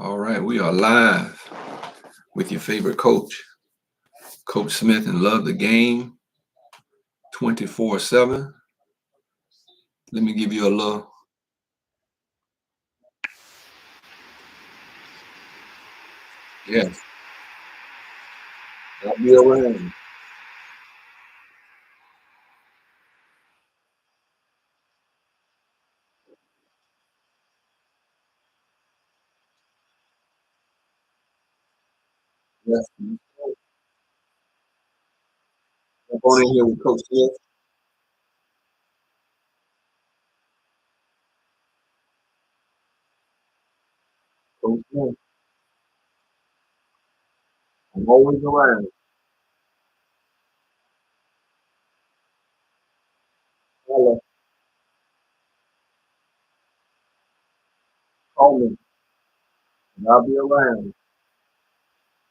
All right, we are live with your favorite coach, Coach Smith, and love the game 24/7. Let me give you a little. Yes, I'll be around. Yes, I'm going in here with Coach Smith. Coach Smith, I'm always around. Hello, call me, and I'll be around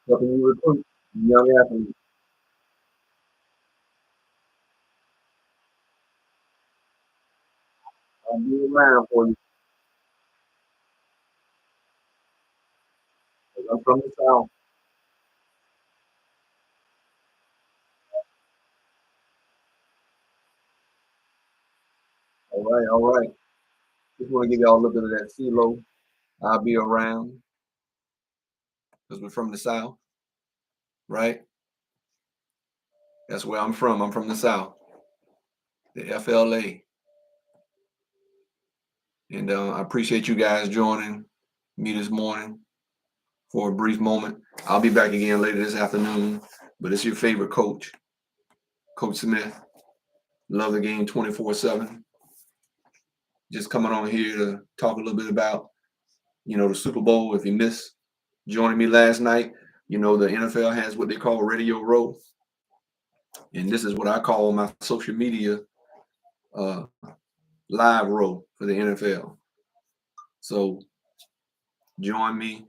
helping you recruit young athletes. I'll be around for you. 'Cause I'm from the South. All right, all right. Just want to give y'all a little bit of that CeeLo. I'll be around because we're from the South, right? That's where I'm from. I'm from the South, the FLA. And I appreciate you guys joining me this morning for a brief moment. I'll be back again later this afternoon, but it's your favorite coach, Coach Smith. Love the game 24/7. Just coming on here to talk a little bit about, the Super Bowl. If you missed joining me last night, the NFL has what they call Radio Row. And this is what I call my social media uh, live row for the NFL. So join me,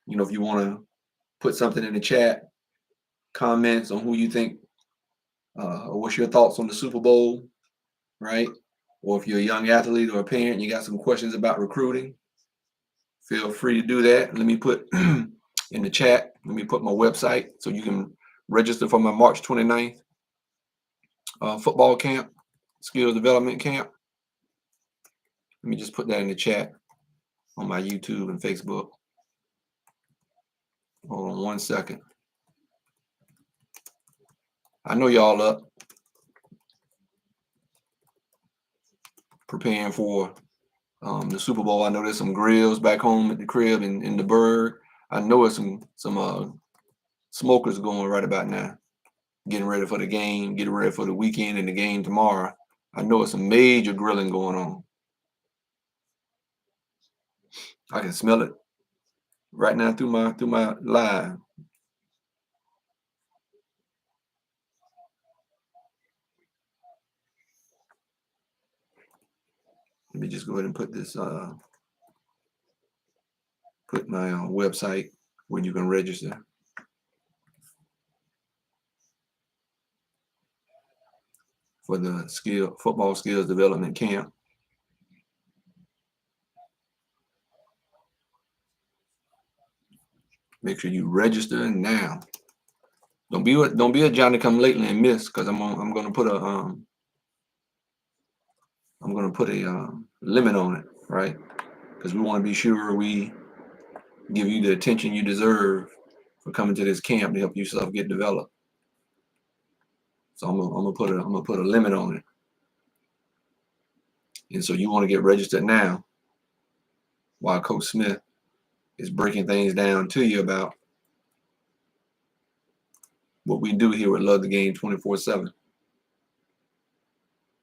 if you want to put something in the chat, comments on who you think, or what's your thoughts on the Super Bowl, right? Or if you're a young athlete or a parent, you got some questions about recruiting, feel free to do that. Let me put in the chat, let me put my website so you can register for my March 29th football camp, skill development camp. Let me just put that in the chat on my YouTube and Facebook. Hold on one second. I know y'all up preparing for the Super Bowl. I know there's some grills back home at the crib in the Berg. I know there's some smokers going right about now, getting ready for the game, getting ready for the weekend and the game tomorrow. I know it's some major grilling going on. I can smell it right now through my live. Let me just go ahead and put this put my website where you can register for the football skills development camp. Make sure you register now. Don't be a Johnny come lately and miss, because I'm gonna put a limit on it, right? Because we want to be sure we give you the attention you deserve for coming to this camp to help yourself get developed. So I'm gonna put a limit on it. And so you want to get registered now while Coach Smith is breaking things down to you about what we do here at Love the Game 24/7.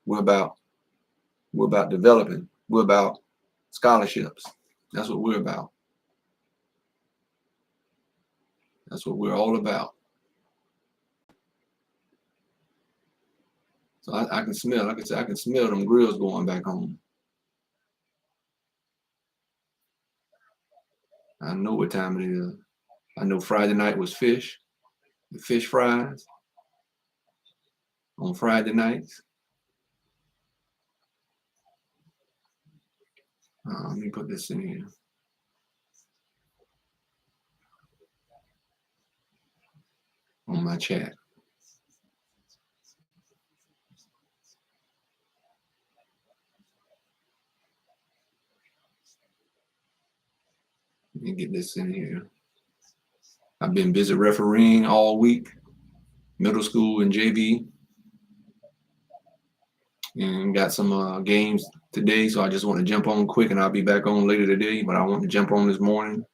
We're about developing. We're about scholarships. That's what we're about. That's what we're all about. So I can smell, like I said, I can smell them grills going back home. I know what time it is. I know Friday night was the fish fries on Friday nights. Let me put this in here. on my chat. Let me get this in here. I've been busy refereeing all week, middle school and JV, and got some games today. So I just want to jump on quick, and I'll be back on later today. But I want to jump on this morning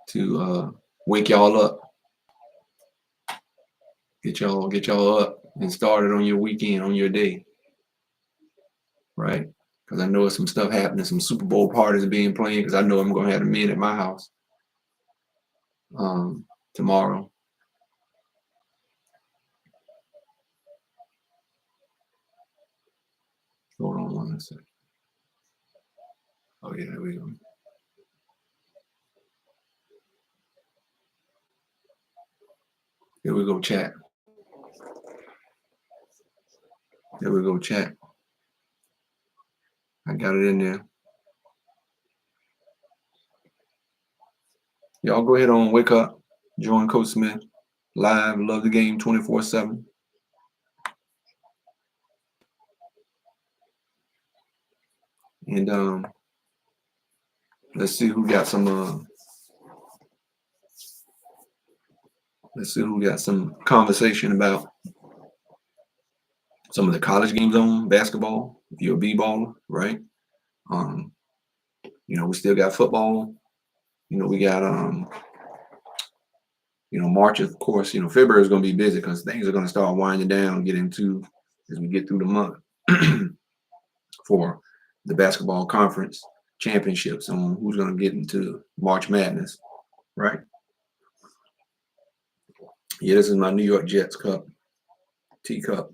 to wake y'all up, get y'all up and started on your weekend, on your day, right? Because I know there's some stuff happening, some Super Bowl parties being planned. Because I know I'm gonna have the men at my house tomorrow. Hold on one second. Oh yeah, there we go. Here we go, chat. There we go, chat. I got it in there. Y'all go ahead on, wake up, join Coach Smith live. Love the game 24/7. And let's see who got some. Let's see who got some conversation about some of the college games on basketball. If you're a b-baller, right? We still got football. We got March, of course. February is going to be busy because things are going to start winding down, as we get through the month for the basketball conference championships on who's going to get into March Madness, right? Yeah, this is my New York Jets cup, teacup.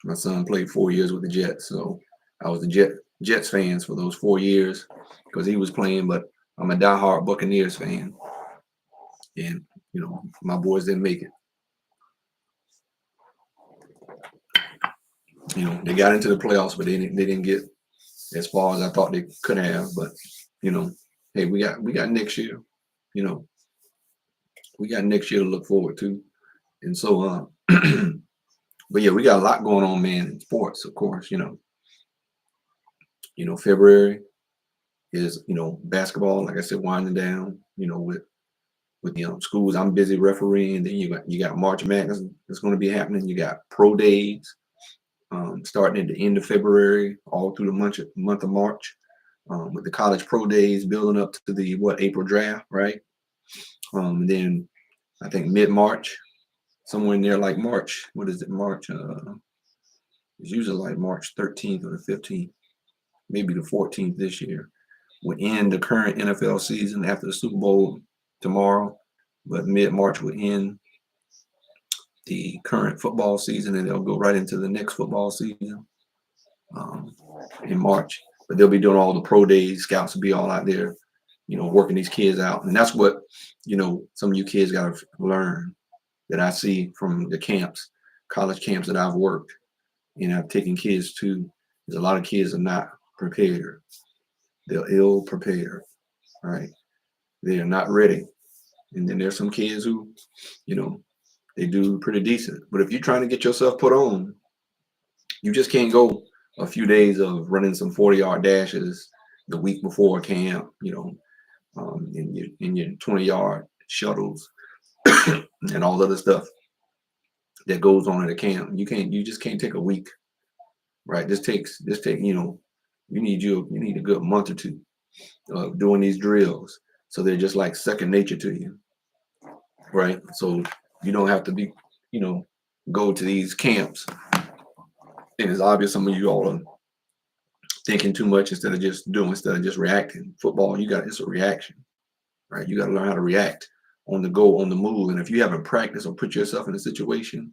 My son played 4 years with the Jets, so I was the Jets fans for those 4 years because he was playing, but I'm a diehard Buccaneers fan. And, my boys didn't make it. They got into the playoffs, but they didn't get as far as I thought they could have. But, hey, we got next year. We got next year to look forward to. And so, but yeah, we got a lot going on, man, in sports, of course. February is, basketball, like I said, winding down, with the schools. I'm busy refereeing. Then you got March Madness that's going to be happening. You got pro days starting at the end of February, all through the month of March, with the college pro days building up to the April draft, right? And then I think mid-March, somewhere in there, like March. What is it? March? It's usually like March 13th or the 15th, maybe the 14th this year. We'll end the current NFL season after the Super Bowl tomorrow, but mid-March will end the current football season, and they'll go right into the next football season in March. But they'll be doing all the pro days. Scouts will be all out there, working these kids out. And that's what, some of you kids got to learn that I see from the camps, college camps that I've worked, I've taken kids to. There's a lot of kids are not prepared. They're ill prepared, right? They are not ready. And then there's some kids who, they do pretty decent. But if you're trying to get yourself put on, you just can't go a few days of running some 40-yard dashes the week before camp, in your 20-yard shuttles and all other stuff that goes on at a camp. You just can't take a week, right? You need a good month or two of doing these drills. So they're just like second nature to you, right? So you don't have to be, go to these camps. And it's obvious some of you all are thinking too much instead of just reacting. Football, it's a reaction, right? You got to learn how to react on the go, on the move. And if you haven't practiced or put yourself in a situation,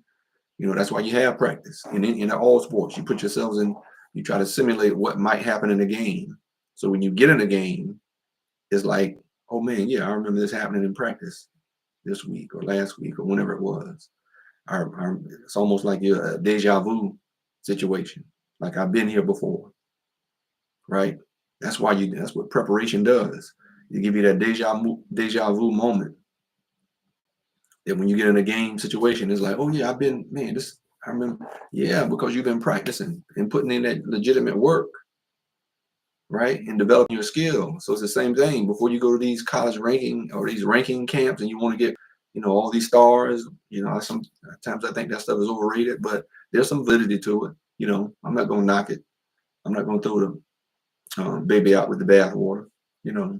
that's why you have practice. And in all sports, you put yourselves in, you try to simulate what might happen in a game. So when you get in a game, it's like, oh man, yeah, I remember this happening in practice this week or last week or whenever it was. It's almost like a deja vu situation. Like I've been here before, right? That's what preparation does. It give you that deja vu moment. That when you get in a game situation, it's like, oh yeah, I've been, man, this, I remember, yeah, because you've been practicing and putting in that legitimate work, right? And developing your skill. So it's the same thing. Before you go to these college ranking or these ranking camps and you want to get, all these stars, sometimes I think that stuff is overrated, but there's some validity to it. I'm not going to knock it. I'm not going to throw the baby out with the bathwater, you know.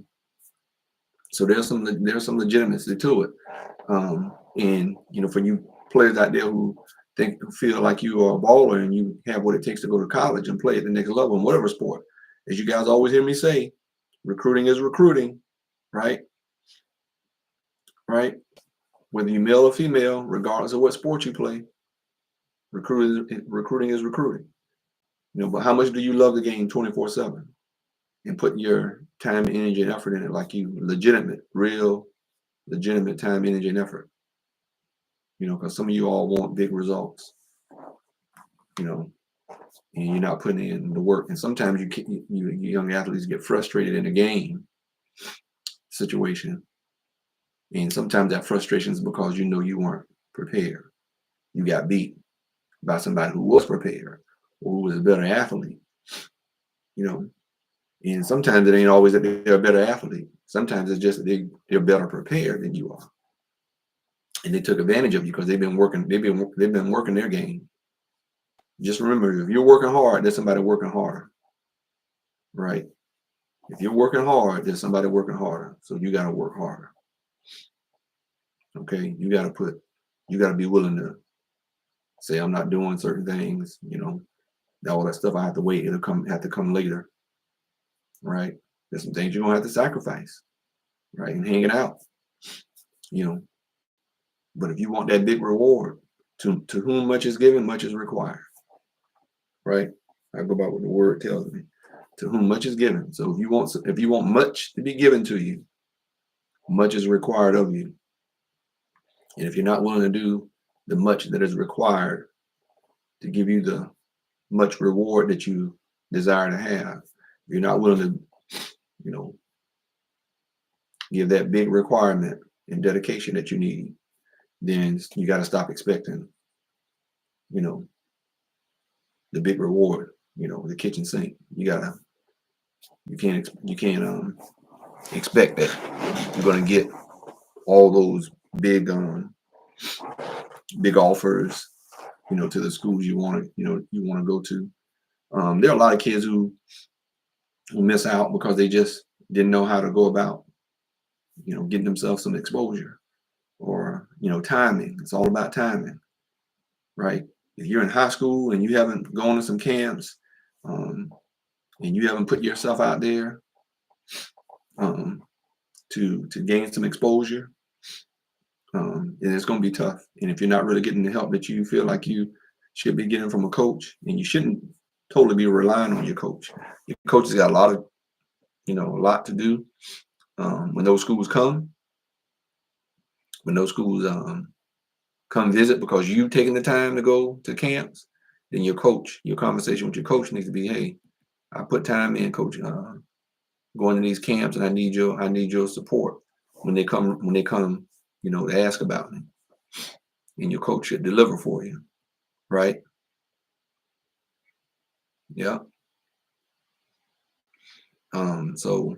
So there's some legitimacy to it. And for you players out there who feel like you are a baller and you have what it takes to go to college and play at the next level in whatever sport, as you guys always hear me say, recruiting is recruiting, right? Right? Whether you're male or female, regardless of what sport you play, recruiting is recruiting. But how much do you love the game 24/7 and put your time, energy, and effort in it, like you real legitimate time, energy, and effort? Because some of you all want big results, and you're not putting in the work. And sometimes you young athletes get frustrated in a game situation, and sometimes that frustration is because you weren't prepared. You got beat by somebody who was prepared or who was a better athlete. And sometimes it ain't always that they're a better athlete. Sometimes it's just that they're better prepared than you are, and they took advantage of you because they've been working. They've been working their game. Just remember, if you're working hard, there's somebody working harder, right? If you're working hard, there's somebody working harder. So you got to work harder. Okay, you got to be willing to say, I'm not doing certain things. All that stuff I have to wait. Have to come later, right? There's some things you're gonna have to sacrifice, right? And hang it out, But if you want that big reward, to whom much is given, much is required, right? I go by what the word tells me. To whom much is given. So if you want much to be given to you, much is required of you. And if you're not willing to do the much that is required to give you the much reward that you desire to have, if you're not willing to, give that big requirement and dedication that you need, then you got to stop expecting, the big reward, the kitchen sink. You can't expect that you're going to get all those big offers, to the schools you want to go to. There are a lot of kids who miss out because they just didn't know how to go about, getting themselves some exposure or, timing. It's all about timing, right? If you're in high school and you haven't gone to some camps, and you haven't put yourself out there, to gain some exposure, and it's going to be tough. And if you're not really getting the help that you feel like you should be getting from a coach, and you shouldn't totally be relying on your coach. Your coach has got a lot to do. When those schools come come visit because you've taken the time to go to camps, then your conversation with your coach needs to be, hey, I put time in, coach, going to these camps, and I need your support when they come, to ask about me. And your coach should deliver for you, right? Yeah. So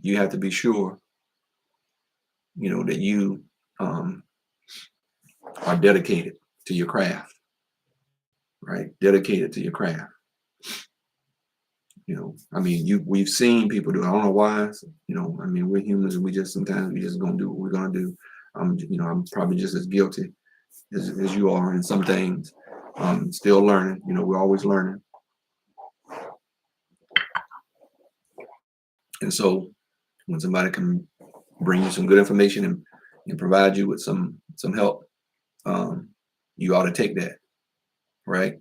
you have to be sure, that you are dedicated to your craft, right? Dedicated to your craft. We've seen people do it. I don't know why. We're humans, and we just gonna do what we're gonna do. I'm probably just as guilty as you are in some things. Still learning. We're always learning. And so when somebody can bring you some good information and provide you with some help, you ought to take that, right?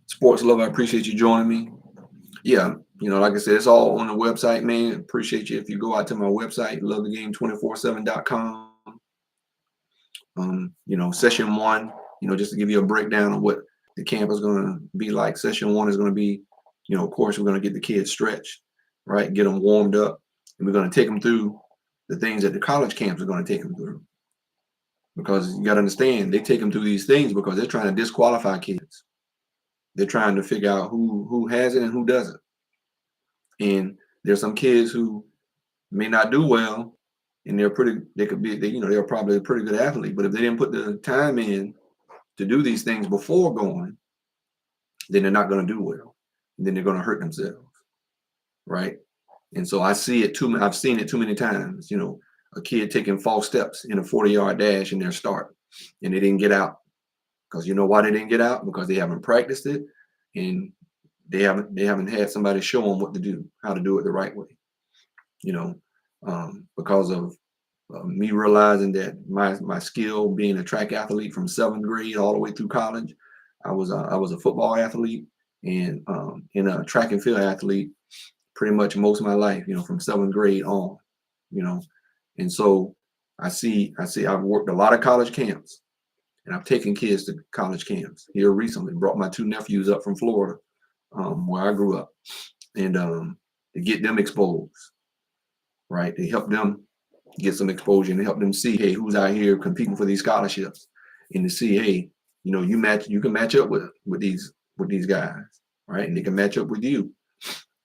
Sports Love, I appreciate you joining me. Yeah, like I said, it's all on the website, man. Appreciate you if you go out to my website, lovethegame247.com. Session 1, just to give you a breakdown of what the camp is going to be like. Session 1 is going to be, of course, we're going to get the kids stretched. right? Get them warmed up, and we're going to take them through the things that the college camps are going to take them through. Because you got to understand, they take them through these things because they're trying to disqualify kids. They're trying to figure out who has it and who doesn't. And there's some kids who may not do well, and they're probably a pretty good athlete. But if they didn't put the time in to do these things before going, then they're not going to do well. And then they're going to hurt themselves, right? And so I've seen it too many times. A kid taking false steps in a 40-yard dash in their start, and they didn't get out. Because you know why they didn't get out? Because they haven't practiced it, and they haven't had somebody show them what to do, how to do it the right way. Because of me realizing that my skill being a track athlete from 7th grade all the way through college, I was a football athlete and a track and field athlete pretty much most of my life. From 7th grade on. And so I see I've worked a lot of college camps, and I've taken kids to college camps here recently. Brought my 2 nephews up from Florida, where I grew up, and to get them exposed, right? To help them get some exposure and help them see, hey, who's out here competing for these scholarships, and to see, hey, you can match up with these guys, right? And they can match up with you.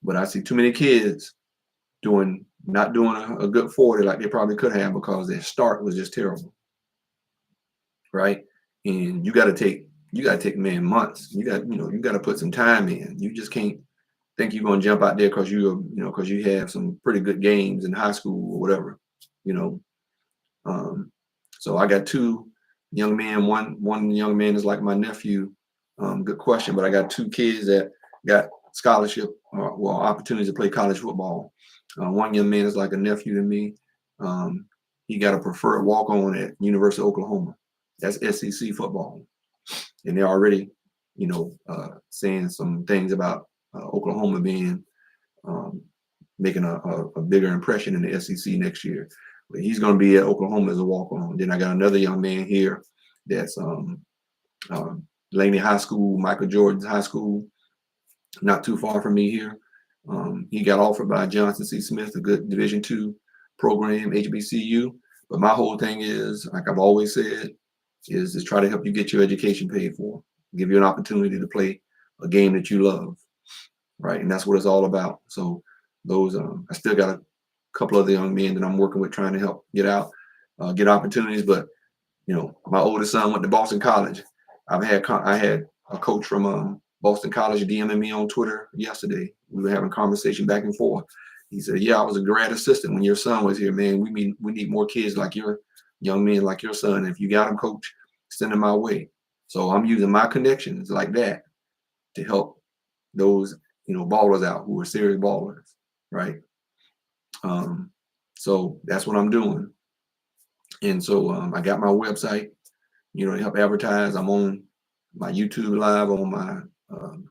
But I see too many kids not doing a good 40 like they probably could have because their start was just terrible, right? And you got to take months. You got to put some time in. You just can't think you're going to jump out there because you have some pretty good games in high school or whatever. So I got 2 young men. One young man is like my nephew. Good question, but I got 2 kids that got scholarship opportunities to play college football. One young man is like a nephew to me. He got a preferred walk-on at University of Oklahoma. That's SEC football, and they're already, saying some things about Oklahoma being making a bigger impression in the SEC next year. But he's going to be at Oklahoma as a walk-on. Then I got another young man here that's Laney High School, Michael Jordan's high school, not too far from me here. He got offered by Johnson C. Smith, a good Division II program, HBCU. But my whole thing is, like I've always said, is to try to help you get your education paid for, give you an opportunity to play a game that you love, right? And that's what it's all about. So those, I still got a couple of the young men that I'm working with trying to help get opportunities. But my oldest son went to Boston College. I had a coach from Boston College DMing me on Twitter yesterday. We were having a conversation back and forth. He said, "Yeah, I was a grad assistant when your son was here, man. We need more kids like your young men, like your son. If you got them, coach, send them my way." So I'm using my connections like that to help those ballers out who are serious ballers, right? So that's what I'm doing. And so I got my website, to help advertise. I'm on my YouTube live, on my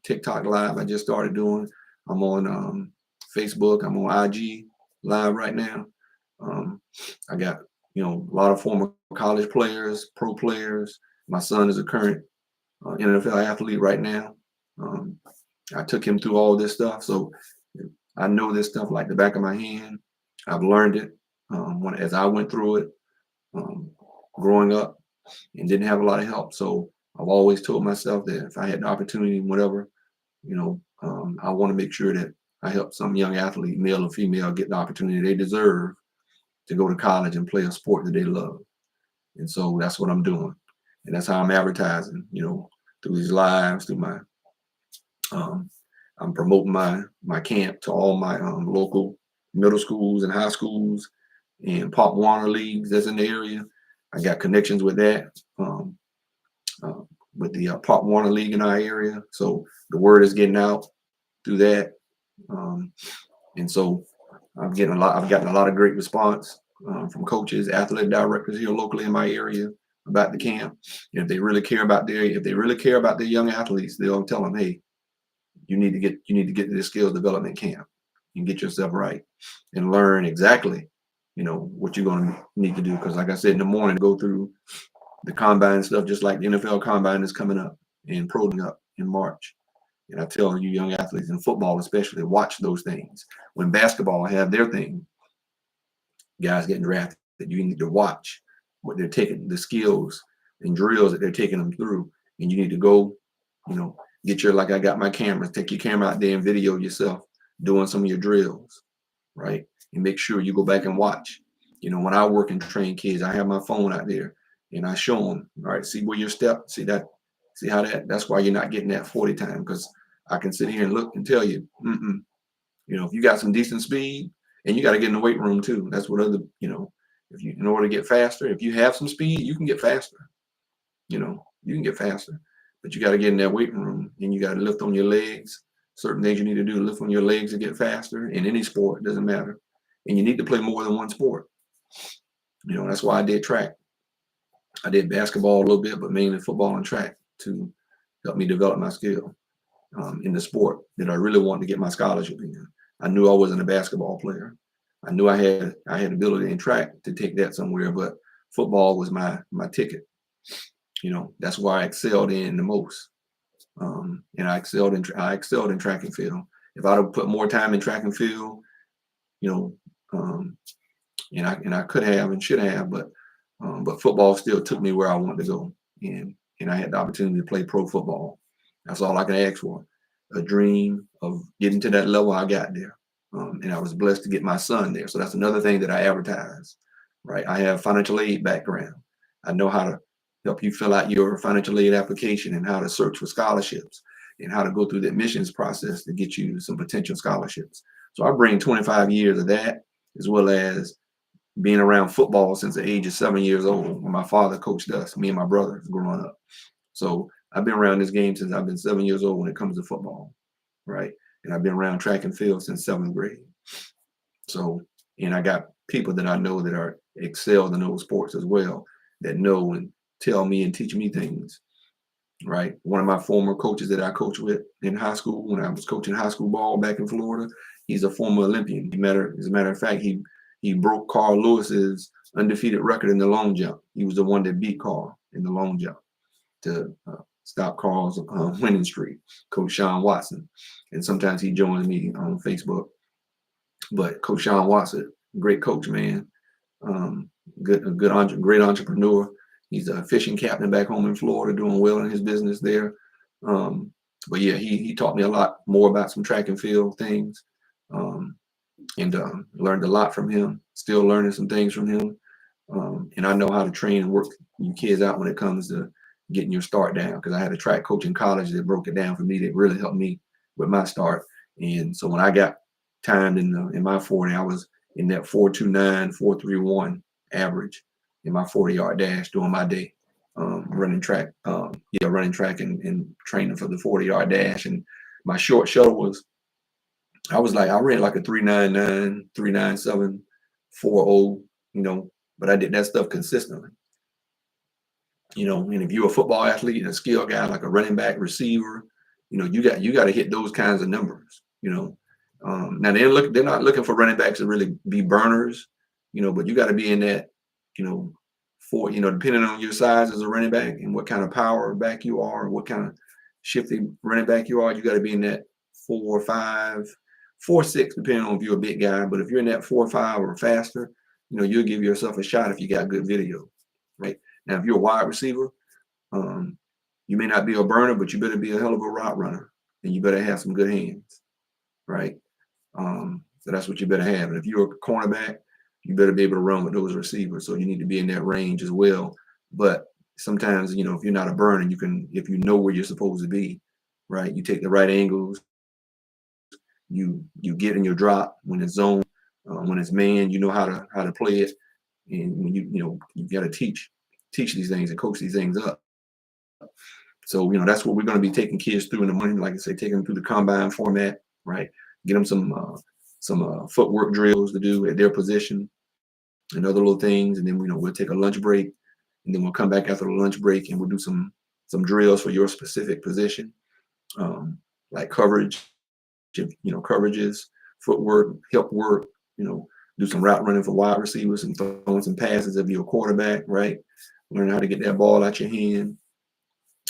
TikTok live I just started doing. I'm on Facebook. I'm on IG live right now. I got a lot of former college players, pro players. My son is a current NFL athlete right now. I took him through all this stuff, so I know this stuff like the back of my hand. I've learned it as I went through it growing up and didn't have a lot of help. So I've always told myself that if I had the opportunity, whatever, I want to make sure that I help some young athlete, male or female, get the opportunity they deserve to go to college and play a sport that they love. And so that's what I'm doing. And that's how I'm advertising, through these lives, through my, I'm promoting my camp to all my local middle schools and high schools and Pop Warner leagues that's in the area. I got connections with that, with the Pop Warner League in our area. So the word is getting out through that. And so I've gotten a lot of great response from coaches, athletic directors here locally in my area about the camp. And if they really care about their young athletes, they'll tell them, hey, you need to get to this skills development camp and get yourself right and learn exactly, what you're going to need to do. Because like I said, in the morning, go through the combine stuff, just like the NFL combine is coming up and pro up in March. And I tell you young athletes in football especially, watch those things. When basketball have their thing, guys getting drafted, you need to watch what they're taking, the skills and drills that they're taking them through. And you need to go, get your, like I got my cameras, take your camera out there and video yourself doing some of your drills, right? And make sure you go back and watch. When I work and train kids, I have my phone out there and I show them, all right, see where your step, see that, see how that's why you're not getting that 40 time, because I can sit here and look and tell you, if you got some decent speed, and you got to get in the weight room too. That's what other, if you, in order to get faster, if you have some speed, you can get faster. You can get faster, but you got to get in that weight room and you got to lift on your legs. Certain things you need to do to lift on your legs to get faster in any sport, doesn't matter. And you need to play more than one sport. That's why I did track. I did basketball a little bit, but mainly football and track to help me develop my skill in the sport that I really wanted to get my scholarship in. I knew I wasn't a basketball player. I knew I had ability in track to take that somewhere, but football was my ticket. That's where I excelled in the most. And I excelled in track and field. If I'd have put more time in track and field, and I could have and should have, but football still took me where I wanted to go, and I had the opportunity to play pro football. That's all I can ask for. A dream of getting to that level, I got there. And I was blessed to get my son there. So that's another thing that I advertise, right? I have financial aid background. I know how to help you fill out your financial aid application and how to search for scholarships and how to go through the admissions process to get you some potential scholarships. So I bring 25 years of that, as well as being around football since the age of 7 years old, when my father coached us, me and my brothers growing up. So I've been around this game since I've been 7 years old when it comes to football, right? And I've been around track and field since 7th grade. So, and I got people that I know that are excelled in those sports as well, that know and tell me and teach me things, right? One of my former coaches that I coached with in high school, when I was coaching high school ball back in Florida, he's a former Olympian. As a matter of fact, he broke Carl Lewis's undefeated record in the long jump. He was the one that beat Carl in the long jump to stop Carl's winning streak, Coach Sean Watson. And sometimes he joins me on Facebook. But Coach Sean Watson, great coach, man. Great entrepreneur. He's a fishing captain back home in Florida, doing well in his business there. But yeah, he taught me a lot more about some track and field things, and learned a lot from him. Still learning some things from him. And I know how to train and work you kids out when it comes to getting your start down, because I had a track coach in college that broke it down for me, that really helped me with my start. And so when I got timed in my 40, I was in that 4.29, 4.31 average in my 40-yard dash during my day, running track, and training for the 40-yard dash. And my short shuttle was, I ran like a 3.99, 3.97, 4.0, but I did that stuff consistently. And if you're a football athlete and a skill guy, like a running back, receiver, you got to hit those kinds of numbers. Now they're not looking for running backs to really be burners, but you got to be in that, depending on your size as a running back and what kind of power back you are, and what kind of shifty running back you are, you got to be in that 4.5, 4.6, depending on if you're a big guy. But if you're in that 4.5 or faster, you'll give yourself a shot if you got good video, right? Now, if you're a wide receiver, you may not be a burner, but you better be a hell of a route runner, and you better have some good hands, right? So that's what you better have. And if you're a cornerback, you better be able to run with those receivers. So you need to be in that range as well. But sometimes, if you're not a burner, if you know where you're supposed to be, right? You take the right angles, you get in your drop when it's zone, when it's man, you know how to play it. And when you got to teach these things and coach these things up. So, that's what we're going to be taking kids through in the morning. Like I say, taking them through the combine format, right? Get them some footwork drills to do at their position and other little things. And then, we'll take a lunch break, and then we'll come back after the lunch break and we'll do some drills for your specific position, like coverage, coverages, footwork, hip work, do some route running for wide receivers and throwing some passes if you're a quarterback, right? Learn how to get that ball out your hand.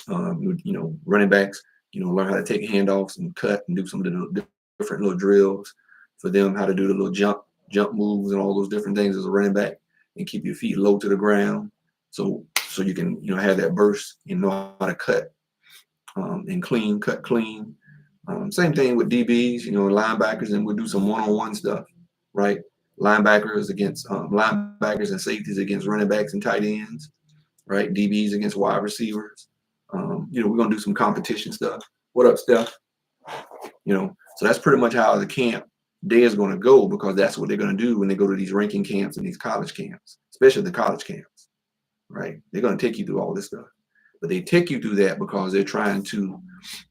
Running backs, learn how to take handoffs and cut and do some of the different little drills for them, how to do the little jump moves and all those different things as a running back, and keep your feet low to the ground, so you can have that burst and know how to cut and cut clean. Same thing with DBs, linebackers, and we'll do some one-on-one stuff, right? Linebackers and safeties against running backs and tight ends, right? DBs against wide receivers. We're gonna do some competition stuff. What up, Steph? So that's pretty much how the camp day is going to go, because that's what they're going to do when they go to these ranking camps and these college camps, especially the college camps, right? They're going to take you through all this stuff, but they take you through that because they're trying to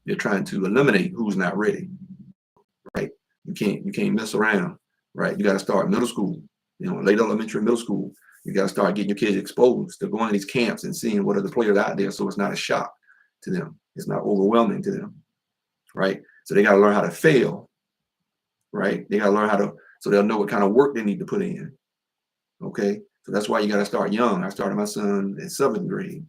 eliminate who's not ready, right? You can't mess around, right? You got to start middle school, late elementary, middle school. You got to start getting your kids exposed to going to these camps and seeing what are the players out there, so it's not a shock to them. It's not overwhelming to them, right? So they got to learn how to fail, right? They got to learn so they'll know what kind of work they need to put in. Okay. So that's why you got to start young. I started my son in 7th grade.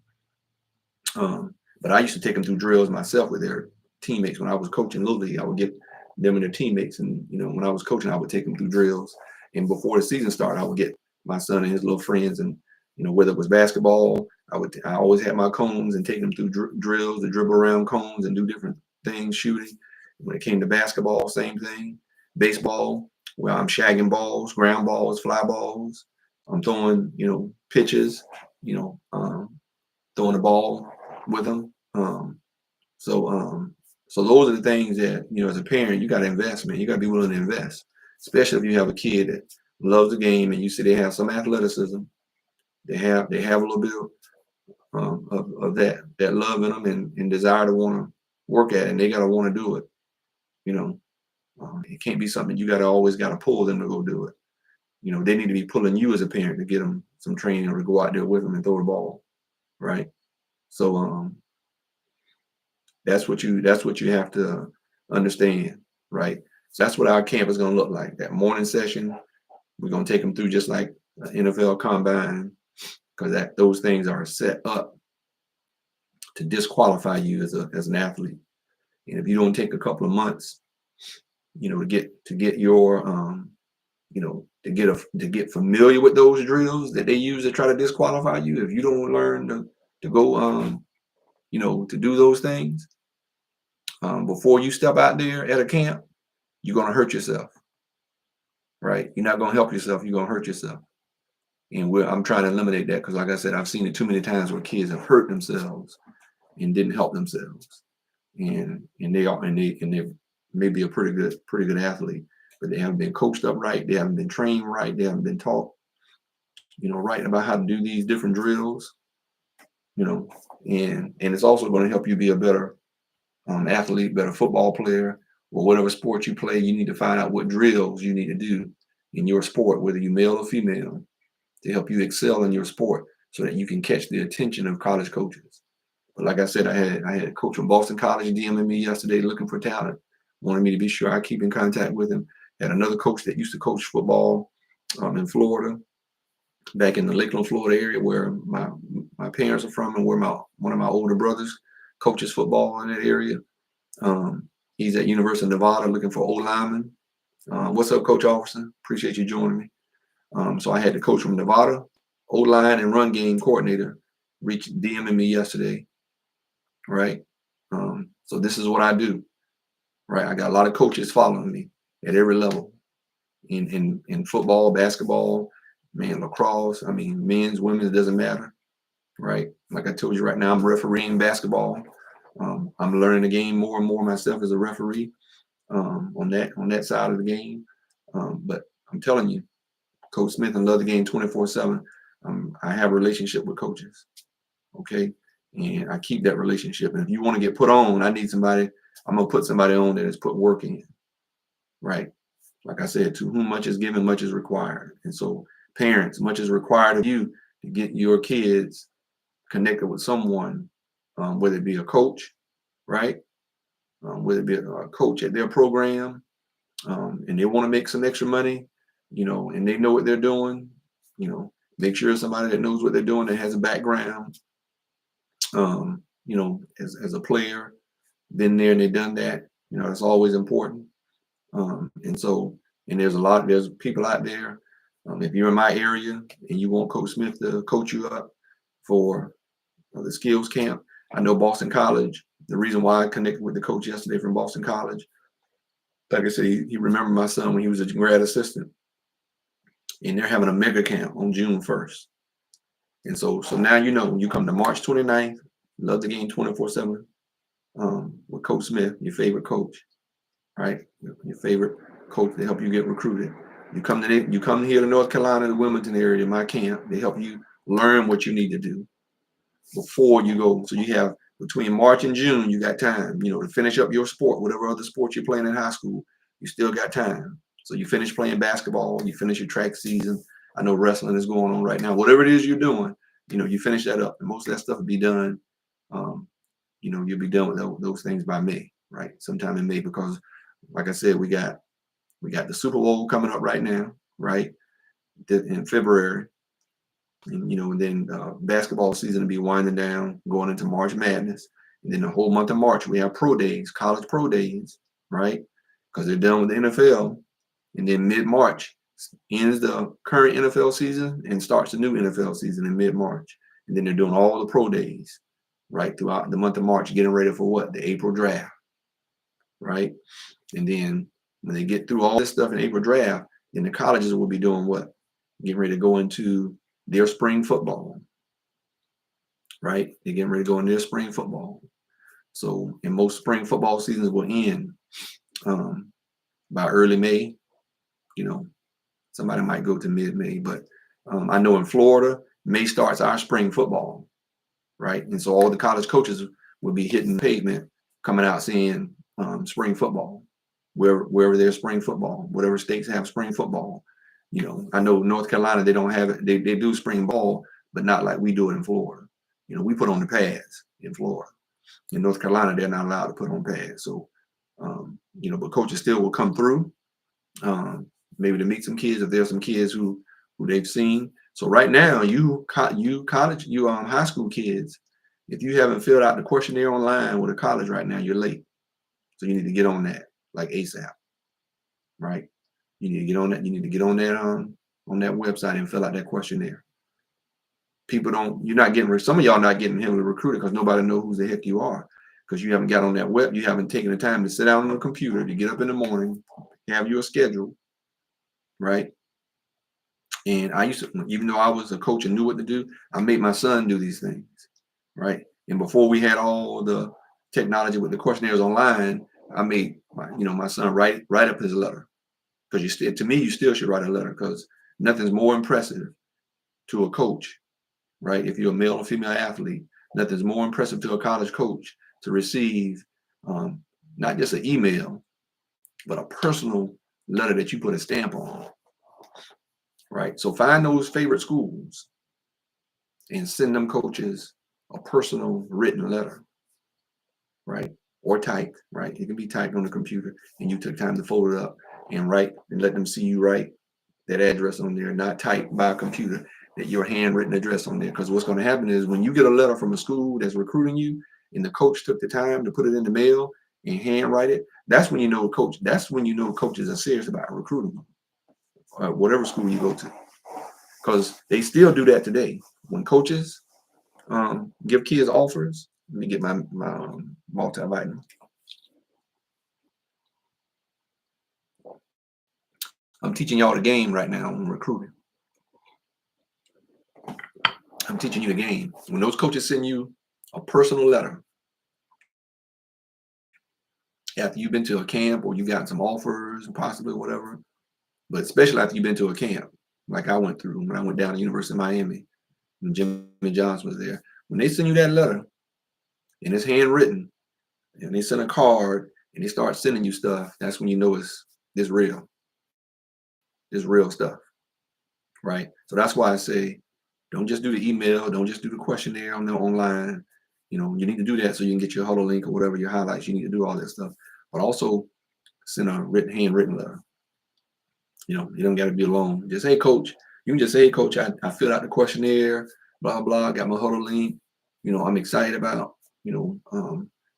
But I used to take them through drills myself with their teammates. When I was coaching Little League, I would get them and their teammates. And, when I was coaching, I would take them through drills. And before the season started, I would get my son and his little friends. And, whether it was basketball, I always had my cones and take them through drills to dribble around cones and do different things, shooting. When it came to basketball, same thing. Baseball, where I'm shagging balls, ground balls, fly balls. I'm throwing, pitches, throwing the ball with them. So those are the things that, as a parent, you got to invest, man. You got to be willing to invest, especially if you have a kid that loves the game and you see they have some athleticism. They have a little bit of that love in them and desire to want to work at it, and they got to want to do it. It can't be something you always got to pull them to go do it. They need to be pulling you as a parent to get them some training or to go out there with them and throw the ball, right? So that's what you have to understand, right? So that's what our camp is going to look like. That morning session, we're going to take them through just like NFL Combine, because those things are set up to disqualify you as an athlete. And if you don't take a couple of months, to get your to get familiar with those drills that they use to try to disqualify you, if you don't learn to go to do those things before you step out there at a camp, you're going to hurt yourself, right? You're not going to help yourself. You're going to hurt yourself. And I'm trying to eliminate that, because like I said, I've seen it too many times where kids have hurt themselves and didn't help themselves. And they may be a pretty good athlete, but they haven't been coached up right. They haven't been trained right. They haven't been taught, right about how to do these different drills, and it's also going to help you be a better athlete, better football player, or whatever sport you play. You need to find out what drills you need to do in your sport, whether you're male or female, to help you excel in your sport so that you can catch the attention of college coaches. But like I said, I had a coach from Boston College DMing me yesterday looking for talent, wanted me to be sure I keep in contact with him. Had another coach that used to coach football in Florida, back in the Lakeland, Florida area, where my parents are from, and where one of my older brothers coaches football in that area. He's at University of Nevada looking for O-linemen. What's up, Coach Officer? Appreciate you joining me. So I had the coach from Nevada, O-line and run game coordinator, DMing me yesterday, right? So this is what I do, right? I got a lot of coaches following me at every level, in football, basketball, lacrosse. I mean, men's, women's, it doesn't matter, right? Like I told you, right now I'm refereeing basketball. I'm learning the game more and more myself as a referee on that side of the game. But I'm telling you, Coach Smith, and love the game 24/7. I have a relationship with coaches, okay? And I keep that relationship. And if you want to get put on, I need somebody. I'm going to put somebody on that has put work in, right? Like I said, to whom much is given, much is required. And so parents, much is required of you to get your kids connected with someone, whether it be a coach, right? Whether it be a coach at their program, and they want to make some extra money, and they know what they're doing, make sure it's somebody that knows what they're doing, that has a background, as a player, been there and they've done that. That's always important. And there's people out there. If you're in my area and you want Coach Smith to coach you up for the skills camp, I know Boston College. The reason why I connected with the coach yesterday from Boston College, like I said, he remembered my son when he was a grad assistant, and they're having a mega camp on June 1st. And so now you come to March 29th, love the game 24/7 with Coach Smith, your favorite coach, right? Your favorite coach to help you get recruited. You come here to North Carolina, the Wilmington area, my camp. They help you learn what you need to do before you go. So you have between March and June, you got time, to finish up your sport, whatever other sport you're playing in high school, you still got time. So you finish playing basketball, you finish your track season. I know wrestling is going on right now. Whatever it is you're doing, you finish that up. And most of that stuff will be done. You'll be done with those things by May, right? Sometime in May, because like I said, we got the Super Bowl coming up right now, right? In February. And then basketball season will be winding down, going into March Madness. And then the whole month of March, we have pro days, college pro days, right? Because they're done with the NFL. And then mid-March ends the current NFL season and starts the new NFL season in mid-March. And then they're doing all the pro days, right, throughout the month of March, getting ready for what? The April draft, right? And then when they get through all this stuff in April draft, then the colleges will be doing what? Getting ready to go into their spring football, right? They're getting ready to go in their spring football. So, and most spring football seasons will end by early May. Somebody might go to mid-May, but I know in Florida, May starts our spring football, right? And so all the college coaches will be hitting the pavement, coming out saying spring football, wherever there's spring football, whatever states have spring football. I know North Carolina, they don't have it. They do spring ball, but not like we do it in Florida. We put on the pads in Florida. In North Carolina, they're not allowed to put on pads. So, but coaches still will come through, maybe to meet some kids if there's some kids who they've seen. So right now, you high school kids, if you haven't filled out the questionnaire online with a college right now, you're late. So you need to get on that like ASAP, right? You need to get on that. You need to get on that website and fill out that questionnaire. Some of y'all not getting heavily recruited because nobody knows who the heck you are, because you haven't got on that web. You haven't taken the time to sit down on the computer, to get up in the morning, have your schedule, right? And I used to, even though I was a coach and knew what to do, I made my son do these things, right? And before we had all the technology with the questionnaires online, I made my son write up his letter. Because you still should write a letter, because nothing's more impressive to a coach, right? If you're a male or female athlete, nothing's more impressive to a college coach to receive not just an email, but a personal letter that you put a stamp on, right? So find those favorite schools and send them coaches a personal written letter, right? Or typed, right? It can be typed on the computer, and you took time to fold it up and write, and let them see you write that address on there, not typed by a computer, that your handwritten address on there. Because what's going to happen is when you get a letter from a school that's recruiting you, and the coach took the time to put it in the mail and handwrite it, that's when you know coaches are serious about recruiting you, whatever school you go to. Because they still do that today. When coaches give kids offers, let me get my multivitamin. I'm teaching y'all the game right now on recruiting. I'm teaching you the game. When those coaches send you a personal letter after you've been to a camp or you got some offers, possibly whatever, but especially after you've been to a camp, like I went through when I went down to University of Miami and Jimmy Johnson was there. When they send you that letter and it's handwritten, and they send a card and they start sending you stuff, that's when you know it's real. It's real stuff, right? So that's why I say, don't just do the email, don't just do the questionnaire online. You need to do that so you can get your huddle link or whatever, your highlights. You need to do all that stuff, but also send a handwritten letter. You don't got to be alone. Just, hey, coach. You can just say, hey, coach, I filled out the questionnaire, blah, blah, got my huddle link. I'm excited about,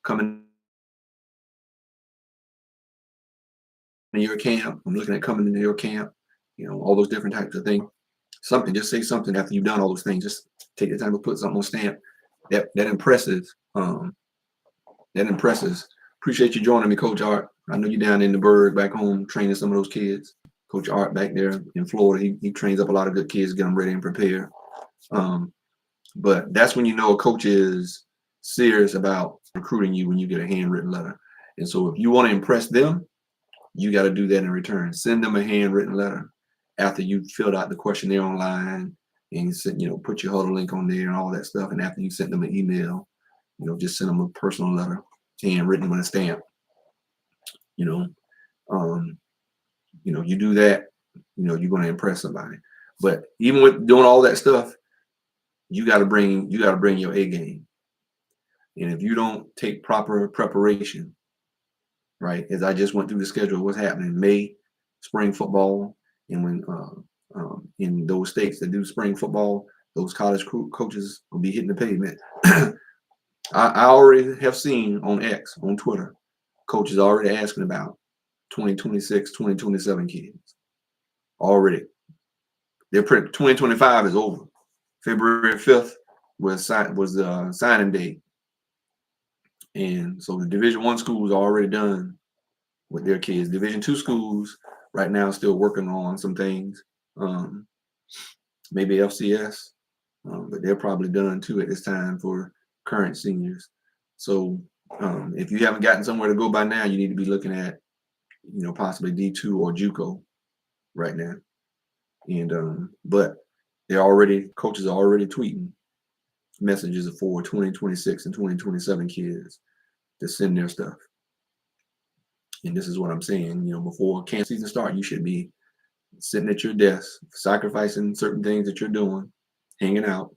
coming in your camp. I'm looking at coming into your camp. All those different types of things. Something, just say something after you've done all those things. Just take the time to put something on stamp. That impresses. That impresses. Appreciate you joining me, Coach Art. I know you're down in the Berg back home training some of those kids. Coach Art back there in Florida, he trains up a lot of good kids, get them ready and prepared. But that's when you know a coach is serious about recruiting you, when you get a handwritten letter. And so if you want to impress them, you got to do that in return. Send them a handwritten letter after you filled out the questionnaire online and put your huddle link on there and all that stuff. And after you sent them an email, just send them a personal letter, handwritten with a stamp. You do that, you're going to impress somebody. But even with doing all that stuff, you got to bring your A game. And if you don't take proper preparation, right, as I just went through the schedule of what's happening, May, spring football, and when in those states that do spring football, those college coaches will be hitting the pavement. I already have seen on X, on Twitter, coaches already asking about 2026, 2027 kids. Already. 2025 is over. February 5th was the signing date. And so the Division I schools are already done with their kids. Division II schools right now still working on some things. Maybe FCS, but they're probably done too at this time for current seniors. So if you haven't gotten somewhere to go by now, you need to be looking at, possibly D2 or JUCO right now. And but coaches are already tweeting messages for 2026 and 2027 kids to send their stuff. And this is what I'm saying, before camp season start, you should be sitting at your desk, sacrificing certain things that you're doing, hanging out,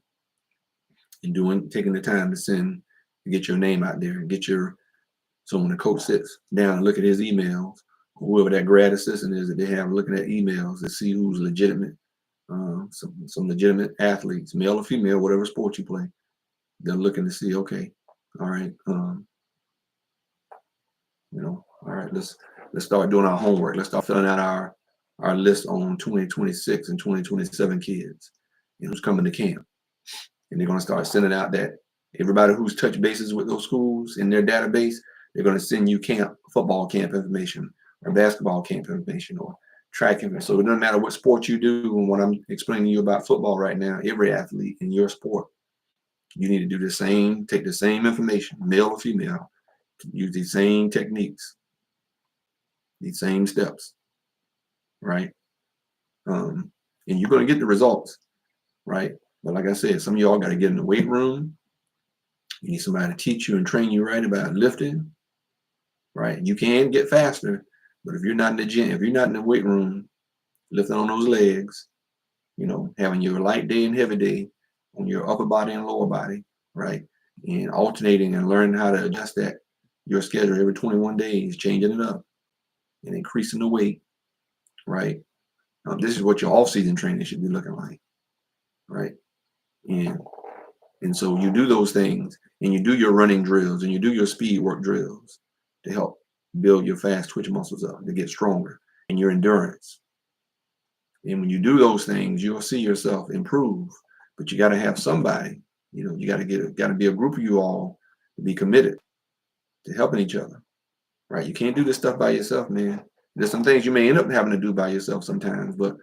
and taking the time to get your name out there, so when the coach sits down and look at his emails, whoever that grad assistant is that they have looking at emails to see who's legitimate, some legitimate athletes, male or female, whatever sport you play, they're looking to see, okay, all right, all right, let's start doing our homework. Let's start filling out our list on 2026 and 2027 kids who's coming to camp. And they're going to start sending out that everybody who's touched bases with those schools in their database, they're going to send you football camp information or basketball camp information or track information. So it doesn't matter what sport you do. And what I'm explaining to you about football right now, every athlete in your sport, you need to do take the same information, male or female, use these same techniques, these same steps, right? And you're going to get the results, right? But like I said, some of y'all got to get in the weight room. You need somebody to teach you and train you right about lifting, right? You can get faster, but if you're not in the gym, if you're not in the weight room, lifting on those legs, having your light day and heavy day on your upper body and lower body, right? And alternating and learning how to adjust your schedule every 21 days, changing it up and increasing the weight, right? This is what your off-season training should be looking like, right? And so you do those things, and you do your running drills, and you do your speed work drills to help build your fast twitch muscles up to get stronger, and your endurance. And when you do those things, you'll see yourself improve. But you got to have somebody, you got to be a group of you all to be committed to helping each other, right? You can't do this stuff by yourself, man. There's some things you may end up having to do by yourself sometimes, but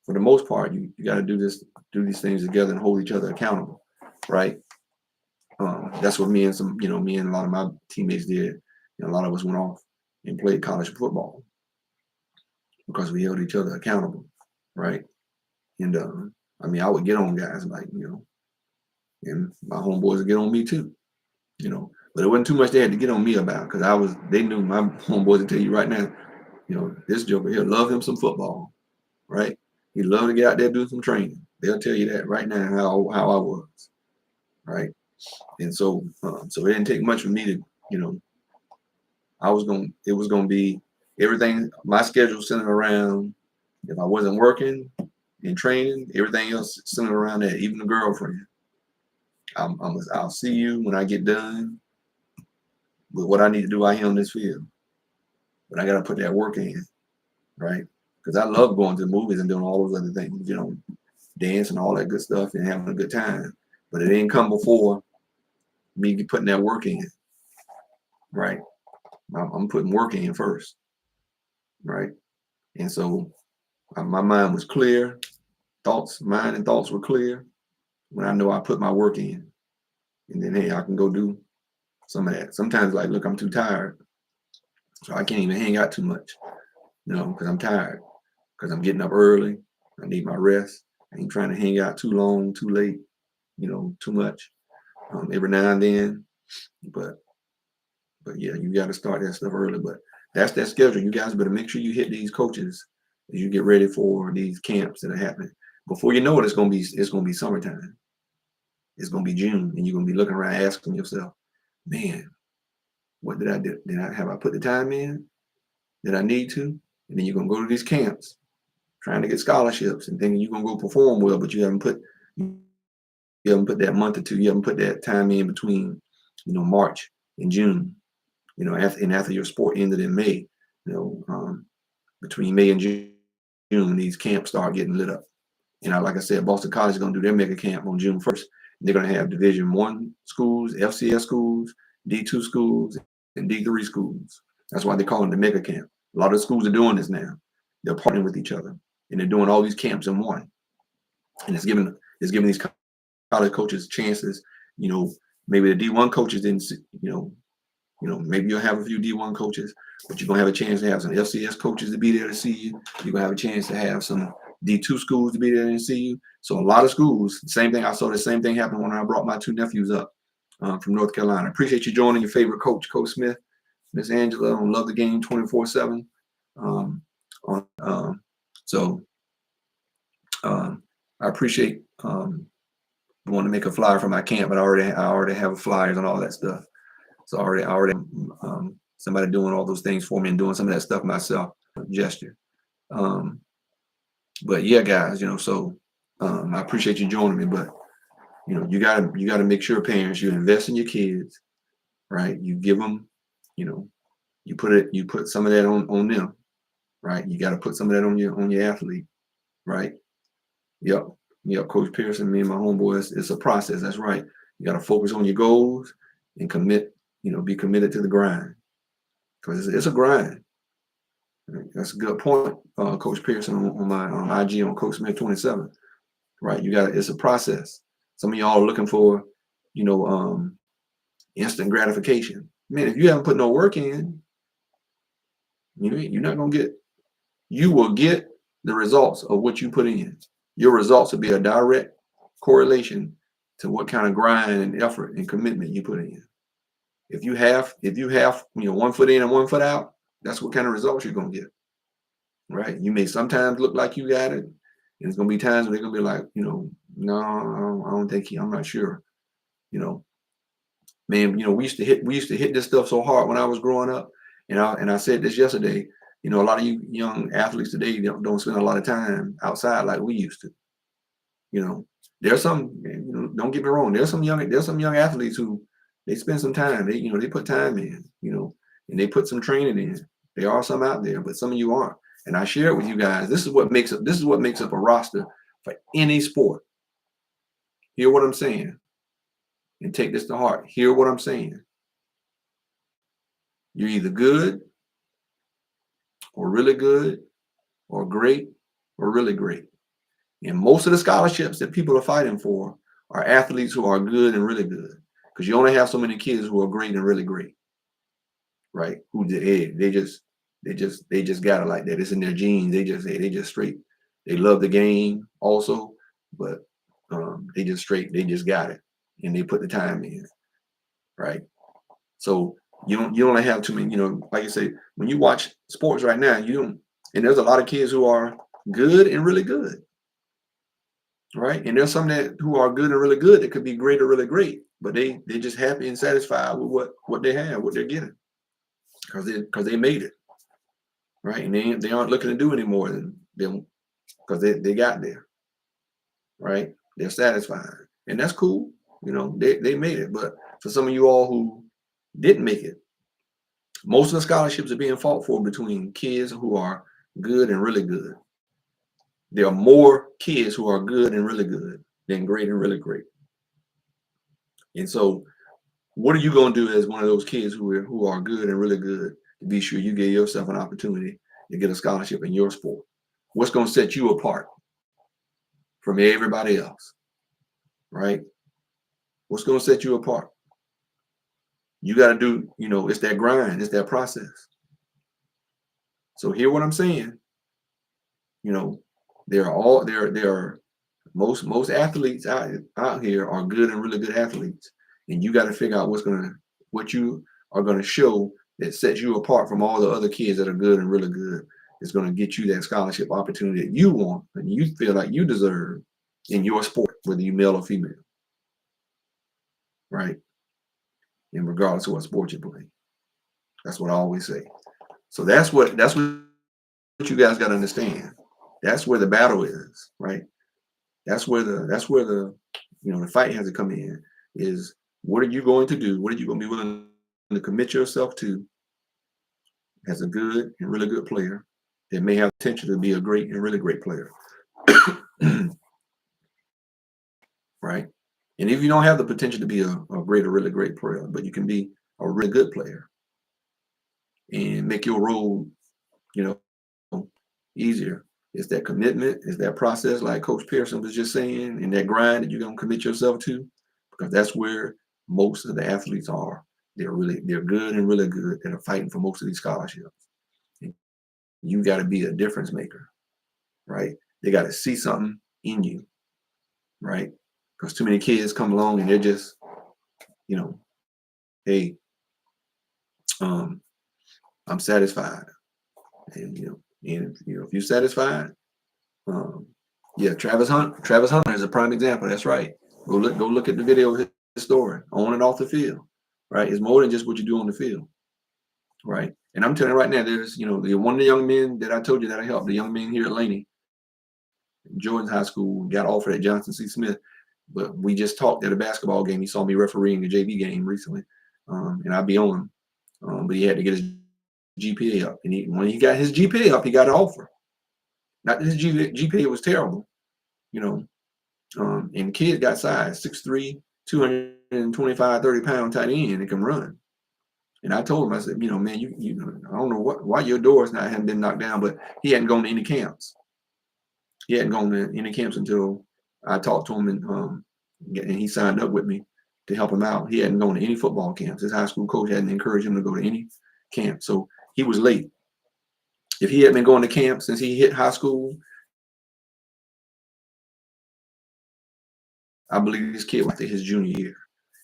for the most part, you got to do these things together and hold each other accountable, right? That's what me and a lot of my teammates did. A lot of us went off and played college football because we held each other accountable, right? And I would get on guys and my homeboys would get on me too, but it wasn't too much they had to get on me about because they knew my homeboys would tell you right now, this joker here, love him some football, right? He loved to get out there doing some training. They'll tell you that right now how I was, right? And so it didn't take much for me to, it was going to be everything, my schedule centered around, if I wasn't working and training, everything else centered around that, even the girlfriend. I'll see you when I get done with what I need to do out here on this field. But I got to put that work in. right? Because I love going to the movies and doing all those other things, dance and all that good stuff and having a good time. But it didn't come before me putting that work in, right? I'm putting work in first, right? And so my mind was clear, mind and thoughts were clear when I know I put my work in. And then, hey, I can go do some of that. Sometimes, like, look, I'm too tired, so I can't even hang out too much, because I'm tired, because I'm getting up early. I need my rest. I ain't trying to hang out too long, too late, too much. Every now and then, but yeah, you got to start that stuff early. But that's that schedule. You guys better make sure you hit these coaches as you get ready for these camps that are happening. Before you know it, it's gonna be summertime. It's gonna be June, and you're gonna be looking around asking yourself, man, what did I do? Have I put the time in that I need to? And then you're gonna go to these camps trying to get scholarships and thinking you're gonna go perform well, but you haven't put that month or two, you haven't put that time in between, March and June, after your sport ended in May, between May and June, these camps start getting lit up. Like I said, Boston College is going to do their mega camp on June 1st. They're going to have Division I schools, FCS schools, D2 schools, and D3 schools. That's why they call them the mega camp. A lot of schools are doing this now. They're partnering with each other, and they're doing all these camps in one. And it's giving these college coaches chances. Maybe the D1 coaches didn't, maybe you'll have a few D1 coaches, but you're gonna have a chance to have some FCS coaches to be there to see you. You're gonna have a chance to have some D2 schools to be there and see you. So a lot of schools, same thing. I saw the same thing happen when I brought my two nephews up from North Carolina. Appreciate you joining your favorite coach, Coach Smith, Miss Angela on Love the Game 24/7. I appreciate want to make a flyer for my camp, but I already have flyers and all that stuff. So I already somebody doing all those things for me and doing some of that stuff myself. Gesture. But yeah, guys, so I appreciate you joining me. But you gotta make sure, parents, you invest in your kids, right? You give them, you put some of that on them, right? You got to put some of that on your athlete, right? Yep. Coach Pearson, me and my homeboy, it's a process. That's right. You got to focus on your goals and commit. Be committed to the grind, because it's a grind. That's a good point, Coach Pearson on my IG on Coach Smith 27. Right, it's a process. Some of y'all are looking for, instant gratification. Man, if you haven't put no work in, you're not gonna get. You will get the results of what you put in. Your results will be a direct correlation to what kind of grind and effort and commitment you put in. If you have 1 foot in and 1 foot out, that's what kind of results you're gonna get. Right? You may sometimes look like you got it, and it's gonna be times where they're gonna be like, no, I don't think I'm not sure. Man, we used to hit this stuff so hard when I was growing up, and I said this yesterday. A lot of you young athletes today don't spend a lot of time outside like we used to. There's some, don't get me wrong. There's some young athletes who they spend some time. They put time in, and they put some training in. There are some out there, but some of you aren't. And I share it with you guys. This is what makes up a roster for any sport. Hear what I'm saying, and take this to heart. Hear what I'm saying. You're either good, or really good, or great, or really great. And most of the scholarships that people are fighting for are athletes who are good and really good, because you only have so many kids who are great and really great, right? Who they just got it like that. It's in their genes. They just straight. They love the game also, but they just got it, and they put the time in, right? So you only have too many. Like I say, when you watch sports right now, and there's a lot of kids who are good and really good. Right, and there's some who are good and really good that could be great or really great, but they're just happy and satisfied with what they have, what they're getting, because they made it, right, and they aren't looking to do any more than them, because they got there, right. They're satisfied, and that's cool. They made it. But for some of you all who didn't make it, most of the scholarships are being fought for between kids who are good and really good. There are more kids who are good and really good than great and really great. And so what are you going to do as one of those kids who are good and really good to be sure you give yourself an opportunity to get a scholarship in your sport? What's going to set you apart from everybody else, right? What's going to set you apart? You got to do, it's that grind, it's that process. So hear what I'm saying. There are most athletes out here are good and really good athletes, and you got to figure out what you are gonna show that sets you apart from all the other kids that are good and really good. It's gonna get you that scholarship opportunity that you want and you feel like you deserve in your sport, whether you male or female, right? And regardless of what sport you play, that's what I always say. So that's what you guys got to understand. That's where the battle is, right? That's where the the fight has to come in. Is what are you going to do? What are you going to be willing to commit yourself to as a good and really good player that may have potential to be a great and really great player, right? And if you don't have the potential to be a great or really great player, but you can be a really good player and make your role, you know, easier. It's that commitment, it's that process, like Coach Pearson was just saying, and that grind that you're gonna commit yourself to, because that's where most of the athletes are. They're good and really good and are fighting for most of these scholarships. And you got to be a difference maker, right? They got to see something in you, right? Because too many kids come along and they're just, hey, um, I'm satisfied, and if you're satisfied, um, yeah, Travis Hunter is a prime example. That's right. Go look at the video of his story on and off the field, right? It's more than just what you do on the field, right? And I'm telling you right now, there's the one of the young men that I told you that I helped, the young man here at Laney, Jordan's High School, got offered at Johnson C. Smith, but we just talked at a basketball game. He saw me refereeing a JV game recently, and I'd be on him, but he had to get his GPA up, and when he got his GPA up, he got an offer. Not that his GPA was terrible, and the kid got size, 6'3", 225, 30-pound tight end and can run. And I told him, I said, man, I don't know why your doors hadn't been knocked down, but he hadn't gone to any camps. He hadn't gone to any camps until I talked to him, and he signed up with me to help him out. He hadn't gone to any football camps. His high school coach hadn't encouraged him to go to any camp. So he was late. If he had been going to camp since he hit high school, I believe this kid went to his junior year,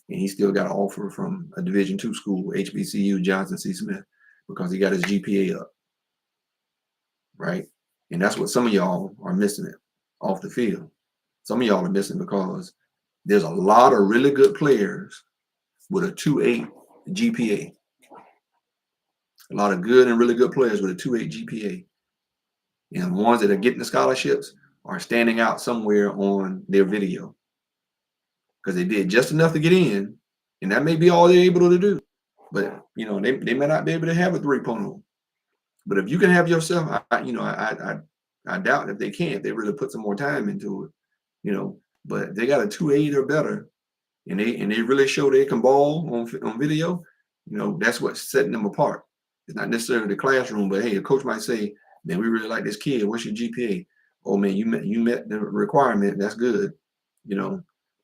and he still got an offer from a Division II school, HBCU, Johnson C. Smith, because he got his GPA up, right? And that's what some of y'all are missing it off the field. Some of y'all are missing because there's a lot of really good players with a 2.8 GPA. A lot of good and really good players with a 2.8 GPA. And the ones that are getting the scholarships are standing out somewhere on their video because they did just enough to get in, and that may be all they're able to do. But they may not be able to have a 3.0. But if you can have yourself, I doubt if they can, if they really put some more time into it, But if they got a 2.8 or better, and they really show they can ball on video, that's what's setting them apart. It's not necessarily the classroom, but hey, a coach might say, man, we really like this kid. What's your GPA? Oh man, you met the requirement. That's good,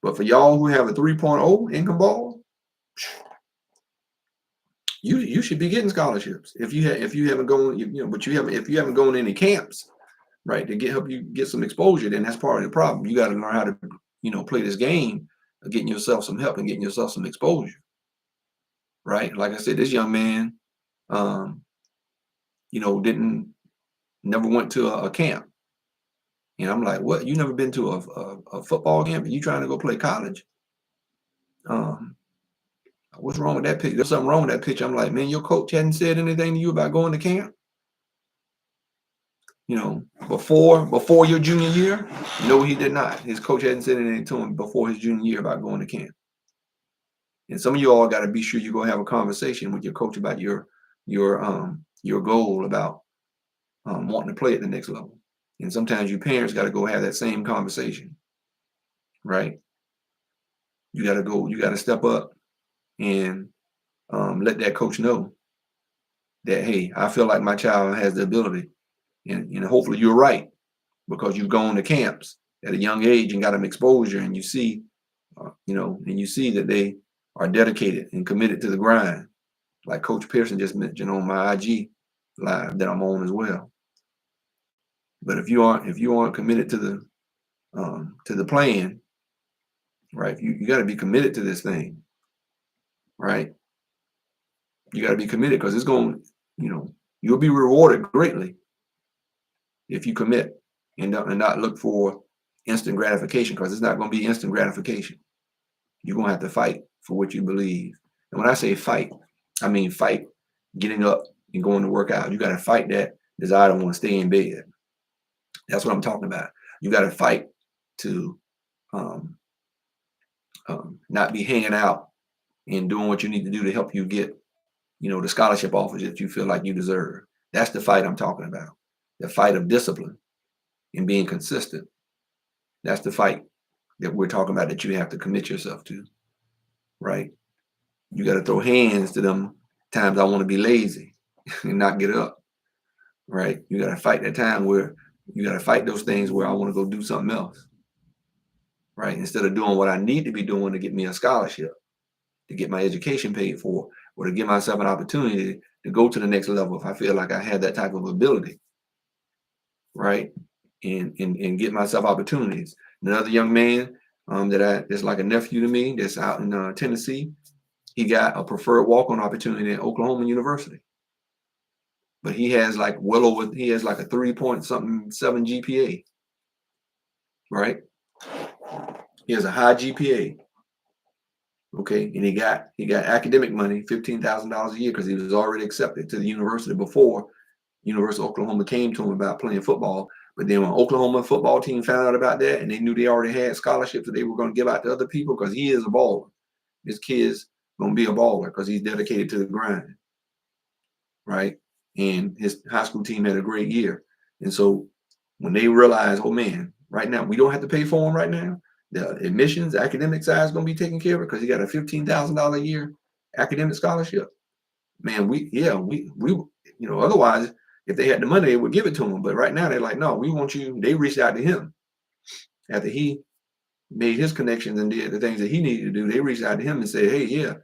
But for y'all who have a 3.0 and can ball, you should be getting scholarships if you haven't gone, if you haven't gone to any camps, right, to help you get some exposure. Then that's part of the problem. You got to learn how to play this game of getting yourself some help and getting yourself some exposure, right? Like I said, this young man, never went to a camp. And I'm like, what? You never been to a football camp and you trying to go play college? What's wrong with that pitch? There's something wrong with that pitch. I'm like, man, your coach hadn't said anything to you about going to camp? Before your junior year? No, he did not. His coach hadn't said anything to him before his junior year about going to camp. And some of you all got to be sure you're going to have a conversation with your coach about your goal about wanting to play at the next level. And sometimes you parents got to go have that same conversation, right? You got to go, you got to step up and let that coach know that, hey, I feel like my child has the ability. And hopefully you're right, because you've gone to camps at a young age and got them exposure, and you see, and you see that they are dedicated and committed to the grind, like Coach Pearson just mentioned on my IG live that I'm on as well. But if you aren't committed to the plan, right? You got to be committed to this thing, right? You got to be committed, because it's going, you'll be rewarded greatly if you commit and not look for instant gratification, because it's not going to be instant gratification. You're going to have to fight for what you believe. And when I say fight, I mean fight getting up and going to work out. You got to fight that desire to want to stay in bed. That's what I'm talking about. You got to fight to not be hanging out and doing what you need to do to help you get, the scholarship offers that you feel like you deserve. That's the fight I'm talking about. The fight of discipline and being consistent. That's the fight that we're talking about, that you have to commit yourself to, right? You got to throw hands to them times I want to be lazy and not get up, right? You got to fight that time where you got to fight those things where I want to go do something else, right? Instead of doing what I need to be doing to get me a scholarship, to get my education paid for, or to give myself an opportunity to go to the next level if I feel like I have that type of ability, right? And get myself opportunities. Another young man that's like a nephew to me, that's out in Tennessee, he got a preferred walk-on opportunity at Oklahoma University. But he has like a 3.7 GPA, right? He has a high GPA. Okay, and he got academic money, $15,000 a year, because he was already accepted to the university before University of Oklahoma came to him about playing football. But then when Oklahoma football team found out about that, and they knew they already had scholarships that they were going to give out to other people, because he is a baller. This kid's going to be a baller because he's dedicated to the grind, right? And his high school team had a great year. And so when they realized, oh man, right now we don't have to pay for him right now, the admissions, academic side is going to be taken care of, because he got a $15,000 a year academic scholarship. Man, otherwise, if they had the money, they would give it to him. But right now, they're like, no, we want you. They reached out to him after he made his connections and did the things that he needed to do. They reached out to him and said, hey, yeah,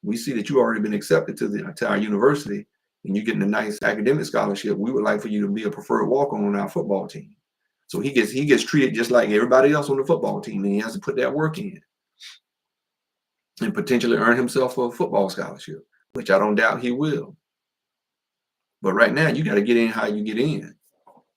we see that you already been accepted to our university, and you're getting a nice academic scholarship. We would like for you to be a preferred walk-on on our football team. So he gets treated just like everybody else on the football team, and he has to put that work in and potentially earn himself a football scholarship, which I don't doubt he will. But right now, you got to get in how you get in.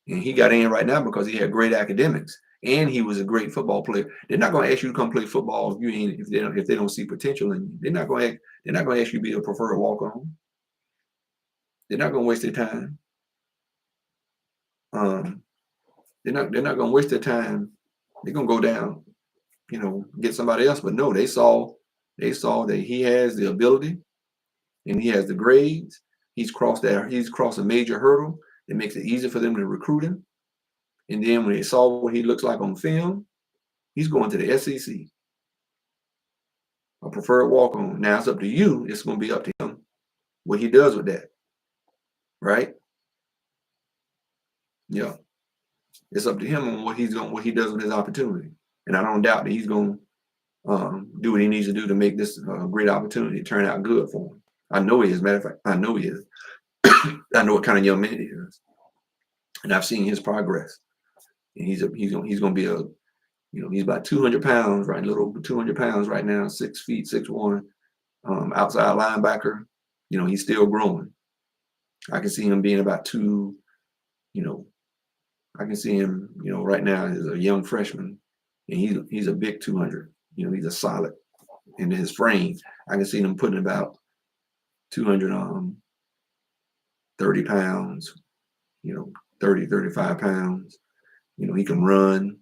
And he got in right now because he had great academics and he was a great football player. They're not going to ask you to come play football if they don't see potential in you. They're not going to ask you to be a preferred walk-on. They're not going to waste their time. They're not going to waste their time. They're going to go down, get somebody else. But no, they saw that he has the ability and he has the grades. He's crossed a major hurdle. It makes it easier for them to recruit him. And then when they saw what he looks like on film, he's going to the SEC. A preferred walk-on. Now it's up to you. It's going to be up to him what he does with that. Right? Yeah. It's up to him on what he does with his opportunity. And I don't doubt that he's going to do what he needs to do to make this great opportunity turn out good for him. I know he is. Matter of fact, I know he is. I know what kind of young man he is. And I've seen his progress. And he's going to be he's about 200 pounds, right? A little 200 pounds right now, 6 feet, 6'1", outside linebacker. He's still growing. I can see him being about I can see him, right now as a young freshman, and he's a big 200. He's a solid in his frame. I can see him putting about 230 pounds, 30, 35 pounds. He can run.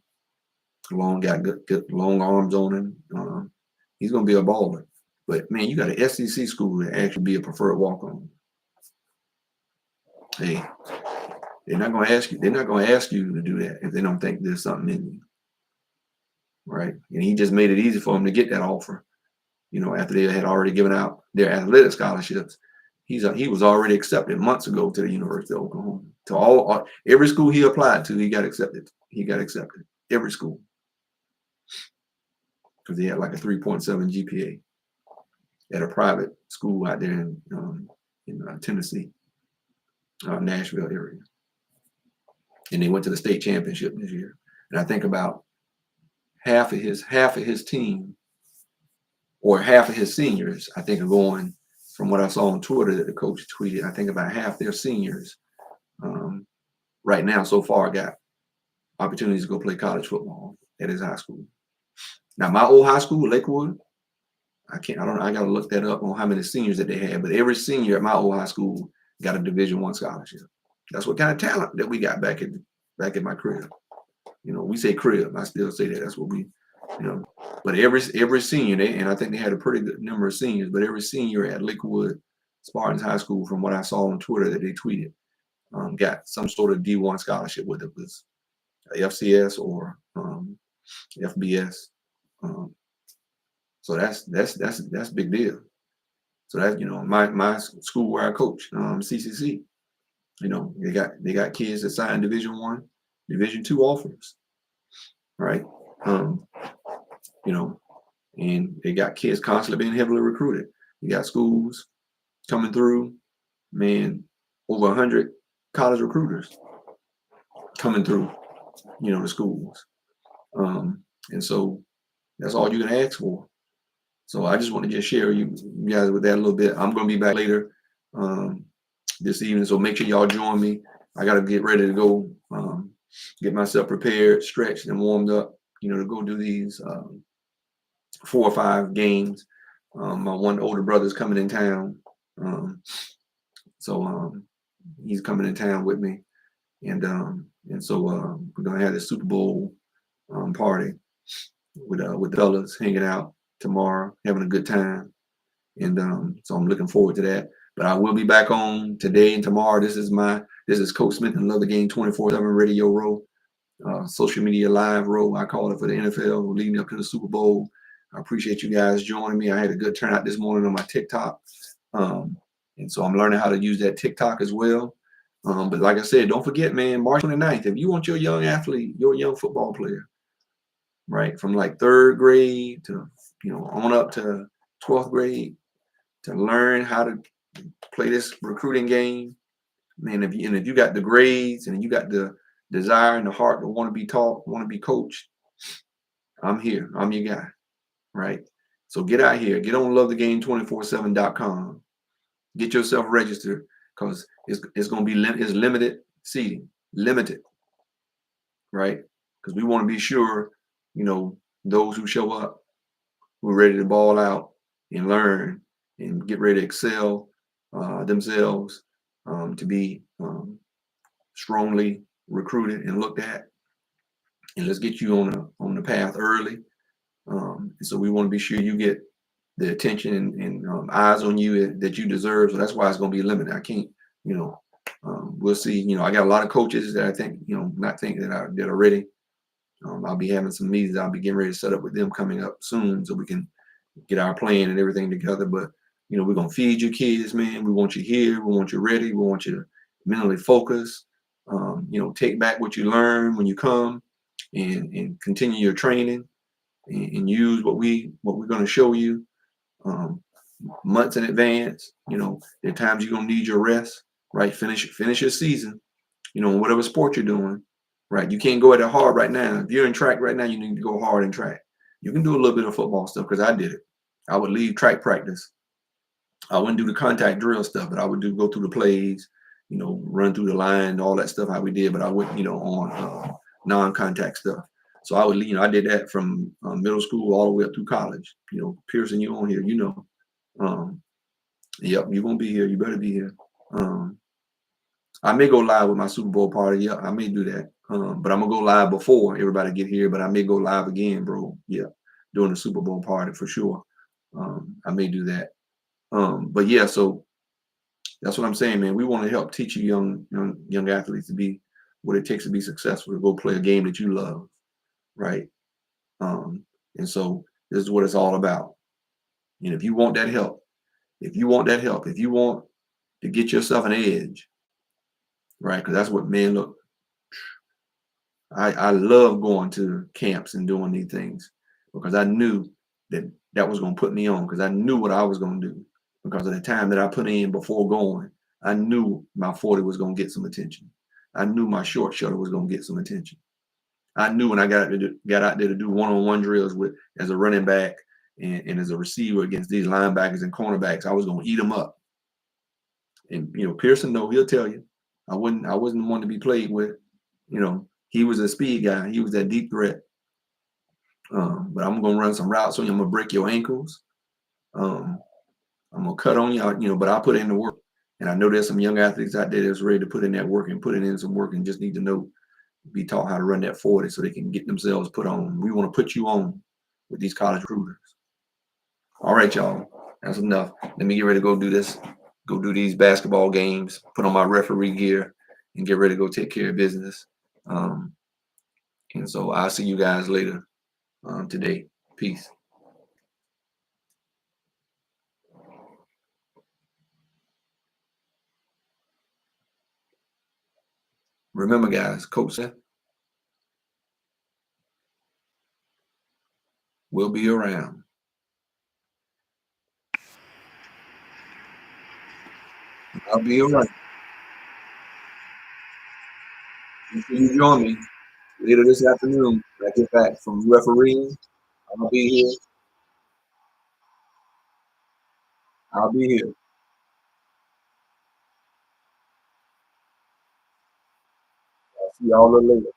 Got good long arms on him. He's going to be a baller. But, man, you got an SEC school to actually be a preferred walk-on. Hey, They're not going to ask you. They're not going to ask you to do that if they don't think there's something in you, right? And he just made it easy for them to get that offer. After they had already given out their athletic scholarships, he was already accepted months ago to the University of Oklahoma. To every school he applied to, he got accepted. Every school, because he had like a 3.7 GPA at a private school out there in Tennessee, Nashville area. And they went to the state championship this year. And I think about half of his team, or half of his seniors, I think, are going, from what I saw on Twitter that the coach tweeted, I think about half their seniors right now so far got opportunities to go play college football at his high school. Now, my old high school, Lakewood, I don't know, I got to look that up on how many seniors that they had, but every senior at my old high school got a Division I scholarship. That's what kind of talent that we got back at my crib. We say crib, I still say that. That's what we, but every senior, and I think they had a pretty good number of seniors, but every senior at Lakewood Spartans High School, from what I saw on Twitter that they tweeted, got some sort of D1 scholarship, whether it was FCS or FBS. So that's big deal. So that's my school where I coach, CCC. They got kids that sign Division I, Division II offers, right? And they got kids constantly being heavily recruited. You got schools coming through, man, over 100 college recruiters coming through, the schools. And so that's all you can ask for. So I just want to just share you guys with that a little bit. I'm going to be back later this evening, so make sure y'all join me. I got to get ready to go, get myself prepared, stretched, and warmed up, to go do these 4 or 5 games. My one older brother's coming in town, so he's coming in town with me, and so we're gonna have this Super Bowl party with the fellas, hanging out tomorrow, having a good time, and so I'm looking forward to that. But I will be back on today and tomorrow. This is Coach Smith and Love the Game 24/7 radio row, social media live row, I call it, for the NFL leading up to the Super Bowl. I appreciate you guys joining me. I had a good turnout this morning on my TikTok. And so I'm learning how to use that TikTok as well. But like I said, don't forget, man, March 29th, if you want your young athlete, your young football player, right, from like 3rd grade to, on up to 12th grade, to learn how to play this recruiting game, man, if you got the grades and you got the desire and the heart to want to be taught, want to be coached, I'm here. I'm your guy. Right. So get out here, get on lovethegame247.com, get yourself registered, because it's going to be it's limited seating, right? Because we want to be sure, those who show up, who are ready to ball out and learn and get ready to excel themselves, to be strongly recruited and looked at, and let's get you on the path early. And so we want to be sure you get the attention and eyes on you that you deserve. So that's why it's going to be limited. I can't, we'll see. I got a lot of coaches that I think, not think that are ready. I'll be having some meetings. I'll be getting ready to set up with them coming up soon, so we can get our plan and everything together. But we're gonna feed your kids, man. We want you here. We want you ready. We want you to mentally focus. Take back what you learn when you come, and continue your training. And use what we're going to show you months in advance. There are times you're going to need your rest, right? Finish your season, whatever sport you're doing, right? You can't go at it hard right now. If you're in track right now, you need to go hard in track. You can do a little bit of football stuff, because I did it. I would leave track practice. I wouldn't do the contact drill stuff, but I would go through the plays, run through the line, all that stuff how we did, but I wouldn't, on non-contact stuff. So I would, I did that from middle school all the way up through college. Pearson, you on here, yep, you're gonna be here. You better be here. I may go live with my Super Bowl party. Yeah, I may do that. But I'm gonna go live before everybody get here. But I may go live again, bro. Yeah, during the Super Bowl party for sure. I may do that. But yeah, so That's what I'm saying, man. We want to help teach you young athletes to be what it takes to be successful, to go play a game that you love, right? Um, and so this is what it's all about. And if you want that help, if you want that help, if you want to get yourself an edge, right? Because that's what, man, look, I love going to camps and doing these things because I knew that that was going to put me on, because I knew what I was going to do because of the time that I put in before going. I knew my 40 was going to get some attention. I knew my short shuttle was going to get some attention. I knew when I got out there to do one-on-one drills with as a running back and as a receiver against these linebackers and cornerbacks, I was going to eat them up. And Pearson, no, he'll tell you, I wasn't one to be played with. He was a speed guy. He was that deep threat. But I'm gonna run some routes on you. I'm gonna break your ankles. Um, I'm gonna cut on you. But I put in the work. And I know there's some young athletes out there that's ready to put in that work and put it in some work and just need to know, be taught how to run that 40 so they can get themselves put on. We want to put you on with these college recruiters. All right, y'all. That's enough. Let me get ready to go do this. Go do these basketball games, put on my referee gear, and get ready to go take care of business. And so I'll see you guys later today. Peace. Remember, guys, Coach Seth will be around. I'll be around. Make sure you join me later this afternoon when I get back from refereeing. I'll be here. I'll be here. See y'all a little later.